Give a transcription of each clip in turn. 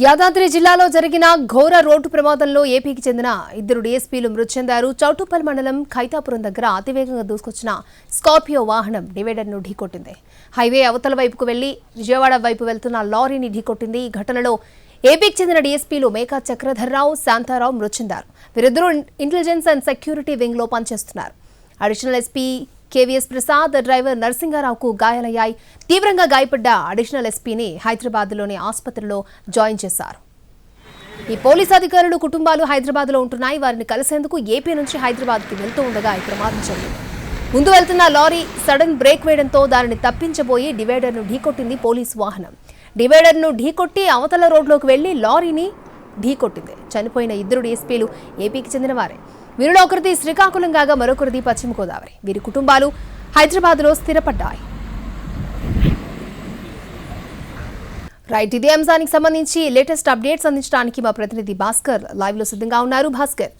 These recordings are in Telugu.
యాదాద్రి జిల్లాలో జరిగిన ఘోర రోడ్డు ప్రమాదంలో ఏపీకి చెందిన ఇద్దరు డీఎస్పీలు మృతి చెందారు. చౌటుప్పల్ మండలం ఖైతాపురం దగ్గర అతివేగంగా దూసుకొచ్చిన స్కార్పియో వాహనం డివైడర్ను ఢీకొట్టింది. హైవే అవతల వైపుకు వెళ్లి విజయవాడ వైపు వెళ్తున్న లారీని ఢీకొట్టింది. ఈ ఘటనలో ఏపీకి చెందిన డీఎస్పీలు మేకా చక్రధర్రావు, శాంతారావు మృతి చెందారు. వీరిద్దరూ ఇంటెలిజెన్స్ అండ్ సెక్యూరిటీ వింగ్ లో పనిచేస్తున్నారు. Additional SP KVS Prasad, driver నరసింగారావుకు గాయాలయ్యాయి. తీవ్రంగా గాయపడ్డ అడిషనల్ ఎస్పీని హైదరాబాద్లోని ఆసుపత్రిలో జాయిన్ చేశారు. ఈ పోలీసు అధికారులు కుటుంబాలు హైదరాబాద్లో ఉంటున్నాయి. వారిని కలిసేందుకు ఏపీ నుంచి హైదరాబాద్కి వెళ్తూ ఉండగా ఈ ప్రమాదం జరిగింది. ముందు వెళ్తున్న లారీ సడన్ బ్రేక్ వేయడంతో దానిని తప్పించబోయి డివైడర్ను ఢీకొట్టింది పోలీసు వాహనం. డివైడర్ను ఢీకొట్టి అవతల రోడ్లోకి వెళ్లి లారీని ఢీకొట్టింది. చనిపోయిన ఇద్దరు డీఎస్పీలు ఏపీకి చెందిన వారే. వీరిలో ఒకరిది శ్రీకాకుళం కాగా మరొకరిది పశ్చిమ గోదావరి. వీరి కుటుంబాలు హైదరాబాద్లో స్థిరపడ్డాయి. రైట్, ఇదే అంశానికి సంబంధించి లేటెస్ట్ అప్డేట్స్ అందించడానికి మా ప్రతినిధి భాస్కర్ లైవ్ లో సిద్ధంగా ఉన్నారు. భాస్కర్.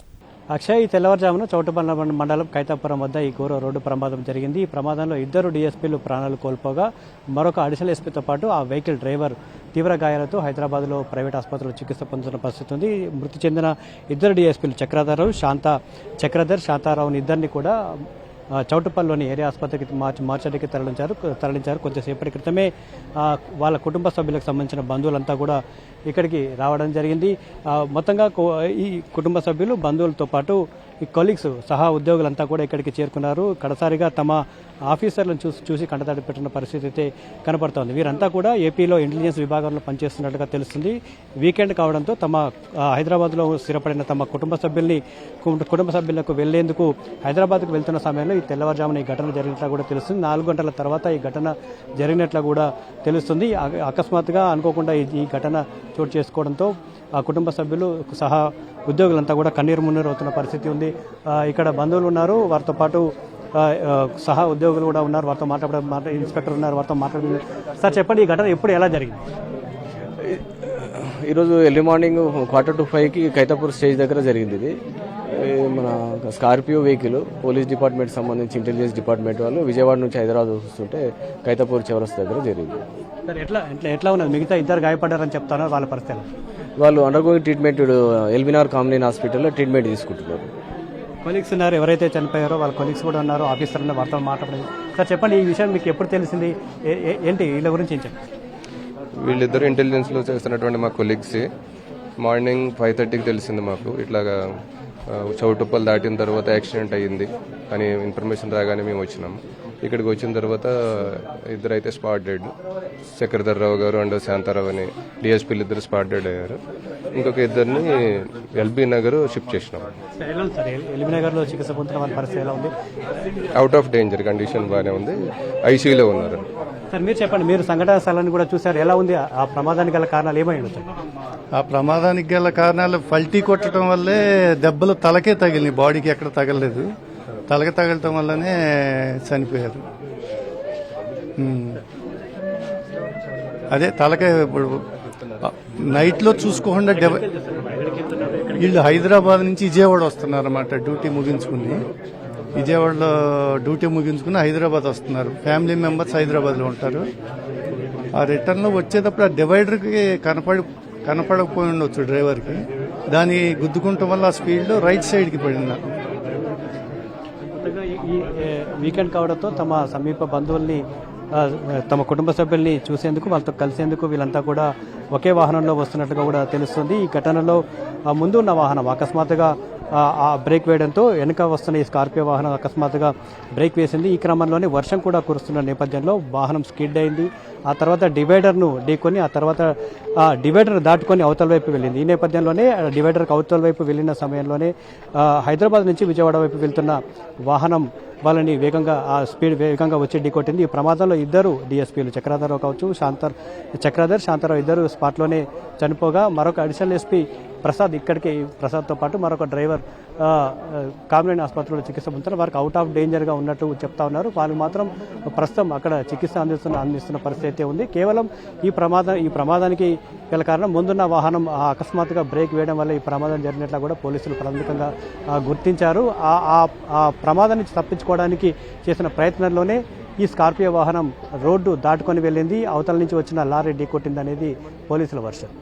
అక్షయ్, ఈ తెల్లవారుజామున చౌటుపల్ల మండలం ఖైతాపురం వద్ద ఈ ఘోర రోడ్డు ప్రమాదం జరిగింది. ఈ ప్రమాదంలో ఇద్దరు డీఎస్పీలు ప్రాణాలు కోల్పోగా మరొక అడిషనల్ ఎస్పీతో పాటు ఆ వెహికల్ డ్రైవర్ తీవ్ర గాయాలతో హైదరాబాద్లో ప్రైవేట్ ఆసుపత్రిలో చికిత్స పొందుతున్న పరిస్థితి ఉంది. మృతి చెందిన ఇద్దరు డీఎస్పీలు చక్రధర్, శాంతారావుని ఇద్దరిని కూడా చౌటుపల్లిలోని ఏరియా ఆసుపత్రికి మార్చడానికి తరలించారు. కొంచెంసేపటి క్రితమే వాళ్ళ కుటుంబ సభ్యులకు సంబంధించిన బంధువులంతా కూడా ఇక్కడికి రావడం జరిగింది. మొత్తంగా ఈ కుటుంబ సభ్యులు, బంధువులతో పాటు ఈ కొలీగ్స్ సహా ఉద్యోగులంతా కూడా ఇక్కడికి చేరుకున్నారు. కడసారిగా తమ ఆఫీసర్లను చూసి కంటతడి పెట్టిన పరిస్థితి అయితే కనపడుతోంది. వీరంతా కూడా ఏపీలో ఇంటెలిజెన్స్ విభాగంలో పనిచేస్తున్నట్టుగా తెలుస్తుంది. వీకెండ్ కావడంతో తమ హైదరాబాద్లో స్థిరపడిన తమ కుటుంబ సభ్యులకు వెళ్లేందుకు హైదరాబాద్కు వెళ్తున్న సమయంలో ఈ తెల్లవారుజామున ఈ ఘటన జరిగినట్లు కూడా తెలుస్తుంది. 4 గంటల తర్వాత ఈ ఘటన జరిగినట్లు కూడా తెలుస్తుంది. అకస్మాత్తుగా అనుకోకుండా ఈ ఘటన చోటు చేసుకోవడంతో ఆ కుటుంబ సభ్యులు సహా ఉద్యోగులంతా కూడా కన్నీరు మున్నీరు అవుతున్న పరిస్థితి ఉంది. ఇక్కడ బంధువులు ఉన్నారు, వారితో పాటు సహా ఉద్యోగులు కూడా ఉన్నారు. వారితో ఇన్స్పెక్టర్ ఉన్నారు, వారితో మాట్లాడుతున్నారు. సార్ చెప్పండి, ఈ ఘటన ఎప్పుడు ఎలా జరిగింది? ఈరోజు ఎర్లీ మార్నింగ్ 4:45కి ఖైతాపూర్ స్టేజ్ దగ్గర జరిగింది. ఇది మన స్కార్పియో వెహికల్ పోలీస్ డిపార్ట్మెంట్ సంబంధించి ఇంటెలిజెన్స్ డిపార్ట్మెంట్ వాళ్ళు విజయవాడ నుంచి హైదరాబాద్ వస్తుంటే ఖైతాపూర్ చౌరస్తా దగ్గర జరిగింది. సార్ ఎట్లా ఉన్నది? మిగతా ఇద్దరు గాయపడ్డారని చెప్తాను, వాళ్ళ పరిస్థితి? వాళ్ళు అండర్గోయింగ్ ట్రీట్మెంట్ ఎల్బీనగర్ కామ్లీన్ హాస్పిటల్లో ట్రీట్మెంట్ తీసుకుంటున్నారు. కొలీగ్స్ ఉన్నారు, ఎవరైతే చనిపోయారో వాళ్ళ కొలీగ్స్ కూడా ఉన్నారు, ఆఫీసర్ ఉన్న వారితో మాట్లాడలేదు. సార్ చెప్పండి, ఈ విషయం మీకు ఎప్పుడు తెలిసింది? ఏంటి వీళ్ళ గురించి ఏం చెప్పండి? వీళ్ళిద్దరు ఇంటెలిజెన్స్లో చేస్తున్నటువంటి మా కొలీగ్స్. మార్నింగ్ 5:30కి తెలిసింది మాకు, ఇట్లాగా చౌటుప్పల్ దాటిన తర్వాత యాక్సిడెంట్ అయ్యింది అని ఇన్ఫర్మేషన్ రాగానే మేము వచ్చినాము. ఇక్కడికి వచ్చిన తర్వాత ఇద్దరైతే స్పాట్ డెడ్, చక్రధర్రావు గారు అండ్ శాంతారావు అని డిఎస్పీలు ఇద్దరు స్పాట్ డెడ్ అయ్యారు. ఇంకొక ఇద్దరిని ఎల్బీ నగర్ షిఫ్ట్ చేసినాం. అవుట్ ఆఫ్ డేంజర్ కండిషన్ బాగానే ఉంది, ఐసీయూలో ఉన్నారు. సార్ మీరు చెప్పండి, మీరు సంఘటన స్థలాన్ని కూడా చూసారు, ఎలా ఉంది? ఆ ప్రమాదానికి గల కారణాలు ఏమైనా? ఆ ప్రమాదానికి గల కారణాలు పల్టీ కొట్టడం వల్లే దెబ్బలు తలకే తగిలినాయి, బాడీకి ఎక్కడ తగలలేదు. తలకి తగలటం వల్లనే చనిపోయారు. అదే తలకే ఇప్పుడు నైట్లో చూసుకోకుండా వీళ్ళు హైదరాబాద్ నుంచి విజయవాడ వస్తున్నారన్నమాట. డ్యూటీ ముగించుకుని విజయవాడలో డ్యూటీ ముగించుకుని హైదరాబాద్ వస్తున్నారు. ఫ్యామిలీ మెంబర్స్ హైదరాబాద్లో ఉంటారు. ఆ రిటర్న్లో వచ్చేటప్పుడు ఆ డివైడర్కి కనపడకపోయి ఉండొచ్చు డ్రైవర్కి. దాన్ని గుద్దుకుంటాం వల్ల ఆ స్పీడ్లో రైట్ సైడ్కి పడింది. ఈ వీకెండ్ కావడంతో తమ సమీప బంధువుల్ని, తమ కుటుంబ సభ్యుల్ని చూసేందుకు, వాళ్ళతో కలిసేందుకు వీళ్ళంతా కూడా ఒకే వాహనంలో వస్తున్నట్టుగా కూడా తెలుస్తుంది. ఈ ఘటనలో ముందు ఉన్న వాహనం అకస్మాత్తుగా ఆ బ్రేక్ వేయడంతో వెనుక వస్తున్న ఈ స్కార్పియో వాహనం అకస్మాత్తుగా బ్రేక్ వేసింది. ఈ క్రమంలోనే వర్షం కూడా కురుస్తున్న నేపథ్యంలో వాహనం స్కిడ్ అయింది. ఆ తర్వాత డివైడర్ను ఢీకొని ఆ తర్వాత డివైడర్ దాటుకొని అవతల వైపు వెళ్ళింది. ఈ నేపథ్యంలోనే డివైడర్కి అవతల వైపు వెళ్ళిన సమయంలోనే హైదరాబాద్ నుంచి విజయవాడ వైపు వెళ్తున్న వాహనం వాళ్ళని వేగంగా వచ్చి ఢీకొట్టింది. ఈ ప్రమాదంలో ఇద్దరు డీఎస్పీలు చక్రధర్రావు కావచ్చు, శాంతారావు ఇద్దరు స్పాట్లోనే చనిపోగా మరొక అడిషనల్ ఎస్పీ ప్రసాద్తో పాటు మరొక డ్రైవర్ కామ్లీన్ ఆసుపత్రిలో చికిత్స పొందుతున్నారు. వారికి అవుట్ ఆఫ్ డేంజర్గా ఉన్నట్టు చెప్తా ఉన్నారు. వాళ్ళకి మాత్రం ప్రస్తుతం అక్కడ చికిత్స అందిస్తున్న పరిస్థితి అయితే ఉంది. కేవలం ఈ ప్రమాదానికి గల కారణం ముందున్న వాహనం అకస్మాత్తుగా బ్రేక్ వేయడం వల్ల ఈ ప్రమాదం జరిగినట్లు కూడా పోలీసులు ప్రాథమికంగా గుర్తించారు. ఆ ప్రమాదాన్ని తప్పించుకోవడానికి చేసిన ప్రయత్నంలోనే ఈ స్కార్పియో వాహనం రోడ్డు దాటుకొని వెళ్ళింది. అవతల నుంచి వచ్చిన లారీ ఢీకొట్టింది అనేది పోలీసుల వర్షన్.